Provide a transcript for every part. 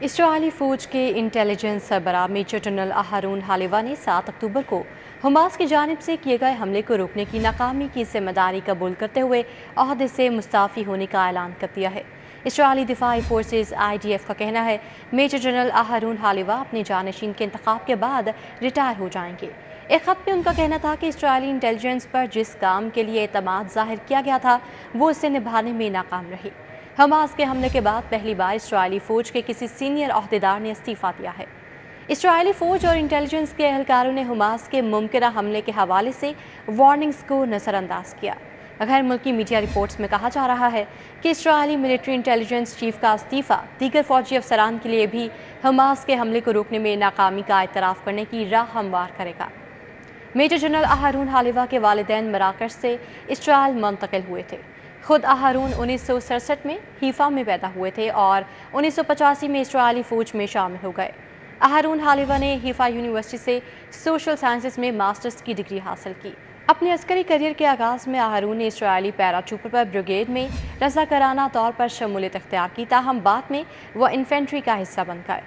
اسرائیلی فوج کے انٹیلیجنس سربراہ میجر جنرل اہرون حلیوہ نے 7 اکتوبر کو حماس کی جانب سے کیے گئے حملے کو روکنے کی ناکامی کی ذمہ داری قبول کرتے ہوئے عہدے سے مستعفی ہونے کا اعلان کر دیا ہے۔ اسرائیلی دفاعی فورسز IDF کا کہنا ہے میجر جنرل اہرون حلیوہ اپنے جانشین کے انتخاب کے بعد ریٹائر ہو جائیں گے۔ ایک خط میں ان کا کہنا تھا کہ اسرائیلی انٹیلیجنس پر جس کام کے لیے اعتماد ظاہر کیا گیا تھا وہ اسے نبھانے میں ناکام رہی۔ حماس کے حملے کے بعد پہلی بار اسرائیلی فوج کے کسی سینئر عہدیدار نے استعفیٰ دیا ہے۔ اسرائیلی فوج اور انٹیلیجنس کے اہلکاروں نے حماس کے ممکنہ حملے کے حوالے سے وارننگز کو نظر انداز کیا۔ غیر ملکی میڈیا رپورٹس میں کہا جا رہا ہے کہ اسرائیلی ملٹری انٹیلیجنس چیف کا استعفیٰ دیگر فوجی افسران کے لیے بھی حماس کے حملے کو روکنے میں ناکامی کا اعتراف کرنے کی راہ ہموار کرے گا۔ میجر جنرل اہرون حلیوہ کے والدین مراکش سے اسرائیل منتقل ہوئے تھے۔ خود اہرون 1967 میں حیفا میں پیدا ہوئے تھے اور 1985 میں اسرائیلی فوج میں شامل ہو گئے۔ اہرون حلیوہ نے حیفا یونیورسٹی سے سوشل سائنسز میں ماسٹرز کی ڈگری حاصل کی۔ اپنے عسکری کیریئر کے آغاز میں اہرون نے اسرائیلی پیراٹروپر بریگیڈ میں رضاکارانہ طور پر شمولیت اختیار کی، تاہم بعد میں وہ انفینٹری کا حصہ بن گئے۔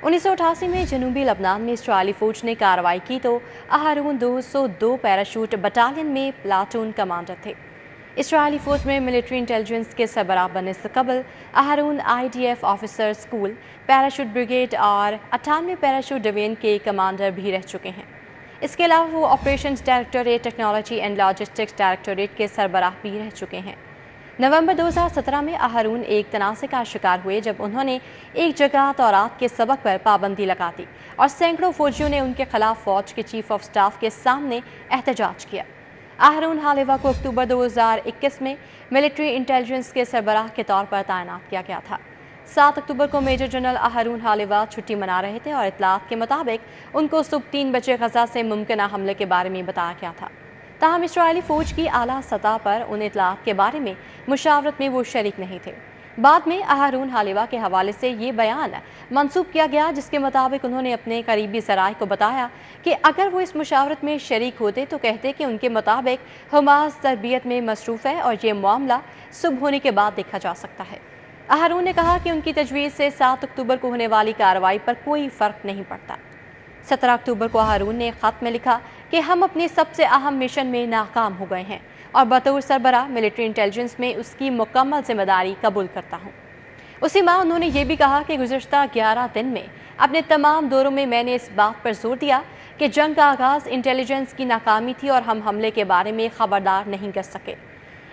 1988 میں جنوبی لبنان میں اسرائیلی فوج نے کارروائی کی تو اہرون 202 پیراشوٹ بٹالین میں پلاٹون کمانڈر تھے۔ اسرائیلی فوج میں ملٹری انٹیلیجنس کے سربراہ بننے سے قبل اہرون IDF officer school, parachute brigade اور 98 پیراشوٹ ڈوین کے کمانڈر بھی رہ چکے ہیں۔ اس کے علاوہ وہ operations directorate, technology and logistics directorate کے سربراہ بھی رہ چکے ہیں۔ نومبر 2017 میں اہرون ایک تنازع کا شکار ہوئے جب انہوں نے ایک جگہ تورات کے سبق پر پابندی لگا دی اور سینکڑوں فوجیوں نے ان کے خلاف فوج کے چیف آف سٹاف کے سامنے احتجاج کیا۔ اہرون حلیوہ کو اکتوبر 2021 میں ملٹری انٹیلیجنس کے سربراہ کے طور پر تعینات کیا گیا تھا۔ 7 اکتوبر کو میجر جنرل اہرون حلیوہ چھٹی منا رہے تھے اور اطلاعات کے مطابق ان کو صبح 3 بجے غزہ سے ممکنہ حملے کے بارے میں بتایا گیا تھا۔ تاہم اسرائیلی فوج کی اعلیٰ سطح پر ان اطلاعات کے بارے میں مشاورت میں وہ شریک نہیں تھے۔ بعد میں اہرون حلیوہ کے حوالے سے یہ بیان منسوب کیا گیا جس کے مطابق انہوں نے اپنے قریبی ذرائع کو بتایا کہ اگر وہ اس مشاورت میں شریک ہوتے تو کہتے کہ ان کے مطابق حماس تربیت میں مصروف ہے اور یہ معاملہ صبح ہونے کے بعد دیکھا جا سکتا ہے۔ اہرون نے کہا کہ ان کی تجویز سے 7 اکتوبر کو ہونے والی کارروائی پر کوئی فرق نہیں پڑتا۔ 17 اکتوبر کو اہرون نے ایک خط میں لکھا کہ ہم اپنے سب سے اہم مشن میں ناکام ہو گئے ہیں اور بطور سربراہ ملٹری انٹیلیجنس میں اس کی مکمل ذمہ داری قبول کرتا ہوں۔ اسی ماہ انہوں نے یہ بھی کہا کہ گزشتہ 11 دن میں اپنے تمام دوروں میں میں نے اس بات پر زور دیا کہ جنگ کا آغاز انٹیلیجنس کی ناکامی تھی اور ہم حملے کے بارے میں خبردار نہیں کر سکے۔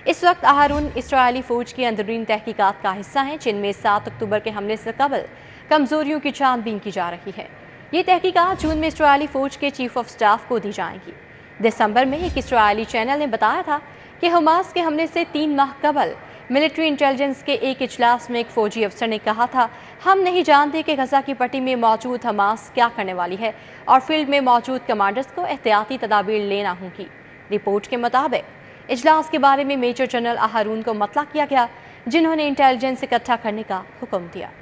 اس وقت اہرون اسرائیلی فوج کی اندرونی تحقیقات کا حصہ ہیں جن میں 7 اکتوبر کے حملے سے قبل کمزوریوں کی چھان بین کی جا رہی ہے۔ یہ تحقیقات جون میں اسرائیلی فوج کے چیف آف سٹاف کو دی جائیں گی۔ دسمبر میں ایک اسرائیلی چینل نے بتایا تھا کہ حماس کے حملے سے 3 ماہ قبل ملٹری انٹیلیجنس کے ایک اجلاس میں ایک فوجی افسر نے کہا تھا ہم نہیں جانتے کہ غزہ کی پٹی میں موجود حماس کیا کرنے والی ہے اور فیلڈ میں موجود کمانڈرز کو احتیاطی تدابیر لینا ہوں گی۔ رپورٹ کے مطابق اجلاس کے بارے میں میجر جنرل اہرون کو مطلع کیا گیا جنہوں نے انٹیلیجنس اکٹھا کرنے کا حکم دیا۔